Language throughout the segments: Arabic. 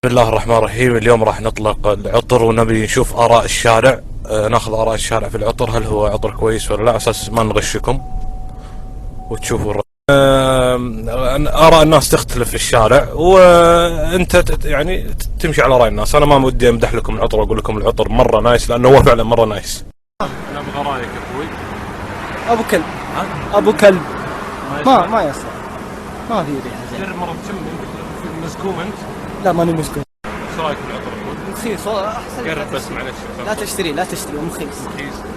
بسم الله الرحمن الرحيم. اليوم راح نطلق العطر ونبي نشوف آراء الشارع. ناخذ آراء الشارع في العطر، هل هو عطر كويس ولا لا، أساس ما نغشكم وتشوفوا آراء الناس تختلف في الشارع، وأنت يعني تمشي على رأي الناس. أنا ما ودي أمدح لكم العطر وأقول لكم العطر مرة نايس، لأنه هو فعلا مرة نايس. أنا أبغى رأيك يا أخوي. ابو كلب. ابو كلب ما يصلح، ما في ريحه زين. مرة مسكوم أنت؟ لا ماني مسكون. ايش رايك في العطر يا اخوي؟ رخيص احسن. قرب بس معلش. لا تشتري مخيس.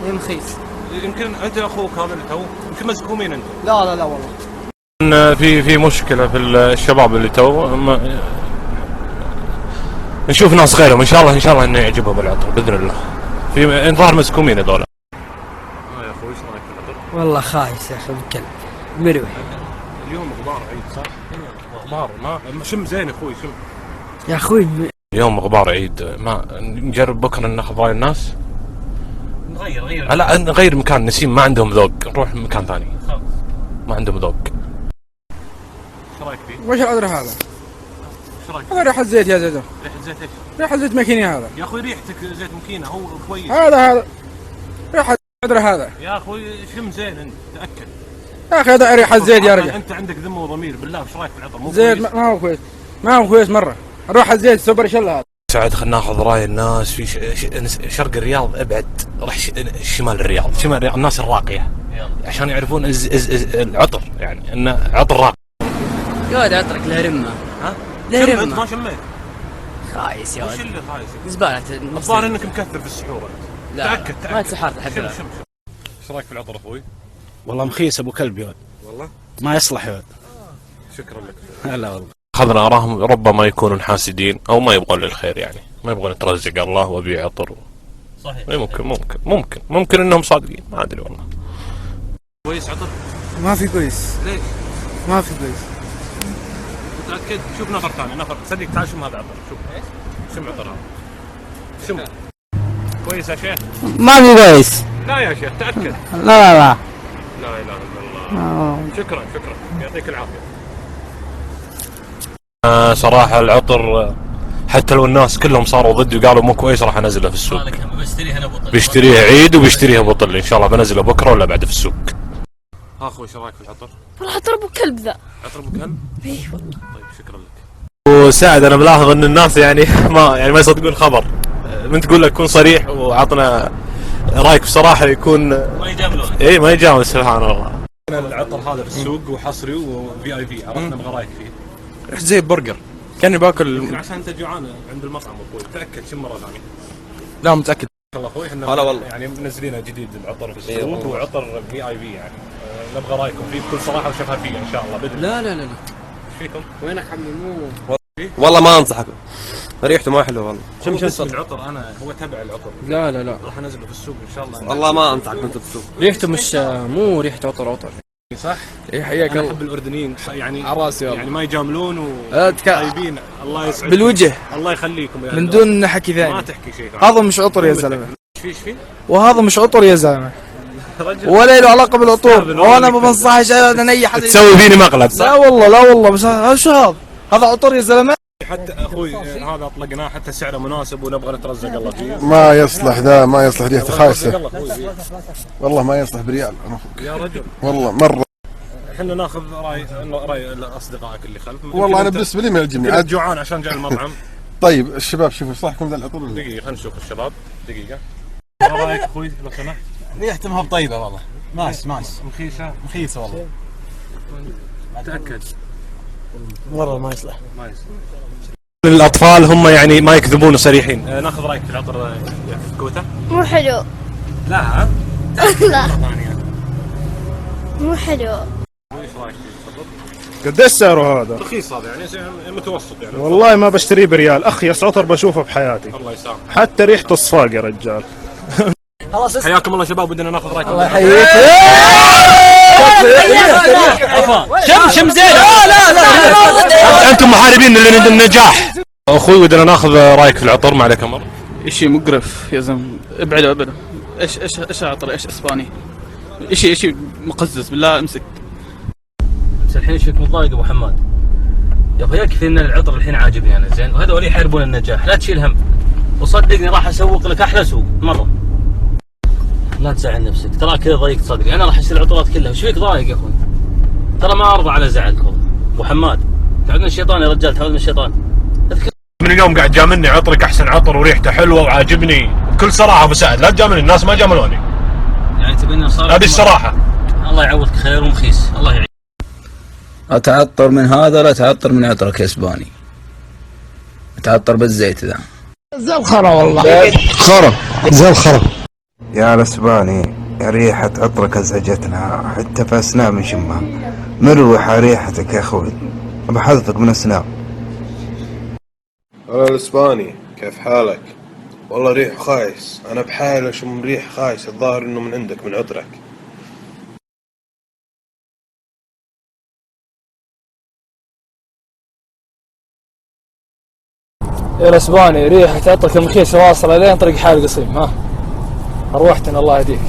مخيس. يمكن انت اخوك هذا اللي تو يمكن مسكومين انتم. لا والله. في مشكله في الشباب اللي تو نشوف ناس غيرهم ان شاء الله انه يعجبهم العطر باذن الله. في ظاهر مسكومين هذول. يا اخوي ايش رايك في العطر؟ والله خايس يا اخي ابو كلب، مروح. اليوم غبار عيد صح؟ غبار ما شم زين يا اخوي شم. يا اخوي اليوم غبار عيد، ما نجرب بكره ناخذ راي الناس. نغير لا نغير مكان. نسيم ما عندهم ذوق، نروح مكان ثاني. ما عندهم ذوق. ايش رايك فيه؟ وش العذر هذا؟ ايش رايك؟ هذا ريحة زيت يا زلمه. ريحة زيت ايش؟ ريحة زيت ماكينة هذا. يا اخوي ريحتك زيت مكينة، هو كويس. هذا ريحة عذر هذا. يا اخوي شم زين انت تاكد. يا اخي هذا ريحة زيت يا رجال. انت عندك ذمه وضمير بالله. ايش رايك في العطر؟ مو زيت كويس؟ ما هو كويس مرة. نروح الزيت سوبر شل هذا. سعد خلينا ناخذ راي الناس في شرق الرياض. ابعد رح شمال الرياض. الناس الراقيه عشان يعرفون العطر، يعني انه عطر راقي. يا ولد عطرك له رمة. ها؟ له انت رمة. ما شميت؟ خايس يا وش ولد. اللي خايس؟ زبالة. الظاهر انك مكثر في السحور انت. لا تاكد ما تسحرت الحمد لله. شم. ايش رايك في العطر اخوي؟ والله مخيس ابو كلب يا ولد. والله ما يصلح يا ولد. شكرا لك. لا والله. اخذنا اراهم، ربما يكونون حاسدين او ما يبغون للخير، يعني ما يبغون يترزق الله وابيع عطر. صحيح. ممكن انهم صادقين، ما ادري والله. كويس عطر؟ ما في كويس. ليش؟ ما في كويس. متاكد؟ شوف نفر ثاني، نفر صدق. تعال شم هذا عطر. شوف شم عطر هذا. شم كويس يا شيخ؟ ما في كويس. لا يا شيخ تاكد. لا لا اله الا الله. شكرا يعطيك العافيه. صراحه العطر حتى لو الناس كلهم صاروا ضدي وقالوا مو كويس راح انزله في السوق. بشتريها عيد وبشتريها بطل ان شاء الله. بنزله بكره ولا بعد في السوق. اخوي ايش رايك في العطر؟ والله عطر ابو كلب ذا. عطر ابو كلب؟ اي والله. طيب شكرا لك. وسعد انا ملاحظ ان الناس يعني ما يصدقون خبر. من تقول لك كن صريح وعطنا رايك بصراحه يكون ما يجاملون. ما يجامل سبحان الله. العطر هذا في السوق وحصري وفي اي في، عرفنا نبغى رايك فيه. رحت زي البرجر كاني باكل. عشان انت جوعان عند المطعم اخوي. تاكد شم مره ثانيه. لا متاكد والله اخوي احنا هلا والله يعني منزلينه جديد العطر في السوق وعطر في اي في يعني. نبغى رايكم فيه بكل صراحه وشفافيه ان شاء الله باذن الله. لا ايش فيكم؟ وينك عمي؟ مو والله ما انصحك، ريحته ما حلوه والله. شم العطر. انا هو تبع العطر. لا راح انزله في السوق ان شاء الله. والله ما انصحك انت بالسوق. ريحته مش مو ريحة عطر. صح؟ اي حياك انا الله. احب الاردنيين يعني على راسي والله. يعني ما يجاملون طيبين. الله يسعدك بالوجه الله يخليكم يا من دون حكي ما ثاني. تحكي شيء. هذا مش عطر يا زلمه. ايش فيه؟ وهذا مش عطر يا زلمه ولا له علاقه بالعطور. وانا ما بنصحش ابدا اي حد تسوي فيني مقلب. لا والله بس شو هذا عطر يا زلمه. حتى اخوي هذا اطلقناه حتى سعره مناسب ونبغى نترزق الله فيه. ما يصلح ذا، ما يصلح، ريحته خايسه والله. ما يصلح بريال يا رجل والله مره. احنا ناخذ راي اصدقائك اللي خلف. والله انا بالنسبه لي ما يعجبني عاد جوعان عشان جاي المطعم. طيب الشباب شوفوا ايش رايكم ذا العطر؟ دقيقه خلينا نشوف الشباب. دقيقه ما رايك اخوي لو سمحت؟ ريحته ما بطيبه والله. ماس مخيسه والله. متاكد؟ مره ما يصلح. الاطفال هم يعني ما يكذبون صريحين. ناخذ رايك في العطر في كوتا. مو حلو. لا لا مو حلو. ايش رايك فيه؟ قديش سعره هذا؟ رخيص هذا يعني متوسط يعني. والله ما بشتريه بريال، اخيس عطر بشوفه بحياتي. الله يسامحك. حتى ريحته صفاق يا رجال. حياكم الله شباب. بدنا ناخذ رايكم. الله يحييك. شم زين. لا انتم محاربين للنجاح. اخوي ودنا ناخذ رايك في العطر. ما عليك امر. اشي مقرف يا زلمه. ابعدوا. ايش عطر؟ ايش اسباني؟ اشي مقزز بالله. امسك. بس الحين شك متضايق ابو حماد. يا اخوي يكفي ان العطر الحين عاجبني انا زين، وهذول يحاربون النجاح، لا تشيل هم. وصدقني راح اسوق لك احلى سوق مره. لا تزعل نفسك، ترى كذا ضايق صدقني، انا راح اشتري العطورات كلها، وش فيك ضايق يا اخوي؟ ترى ما ارضى على زعلك والله. ابو حماد تعود من الشيطان يا رجال، تعود من الشيطان. من اليوم قاعد جاملني عطرك احسن عطر وريحته حلوه وعاجبني، بكل صراحه ابو سعد لا تجاملني، الناس ما جاملوني. يعني تبيني صار هذه الصراحه. الله يعوضك خير ومخيس، الله يعين. اتعطر من هذا لا اتعطر من عطرك اسباني. اتعطر بالزيت ذا. زي الخرا والله. خرا زي الخرا. يا الاسباني ريحة عطرك ازعجتنا، حتى في اسنان من شمها. مروحة ريحتك يا اخوي، بحذفك من اسنان. أنا الإسباني، كيف حالك؟ والله ريح خايس، أنا بحال أشم ريح خايس، الظاهر إنه من عندك من عطرك. يا الاسباني ريحة عطرك المخيس واصلة لين طريق حال قصيم. ها اروحتنا الله يهديك.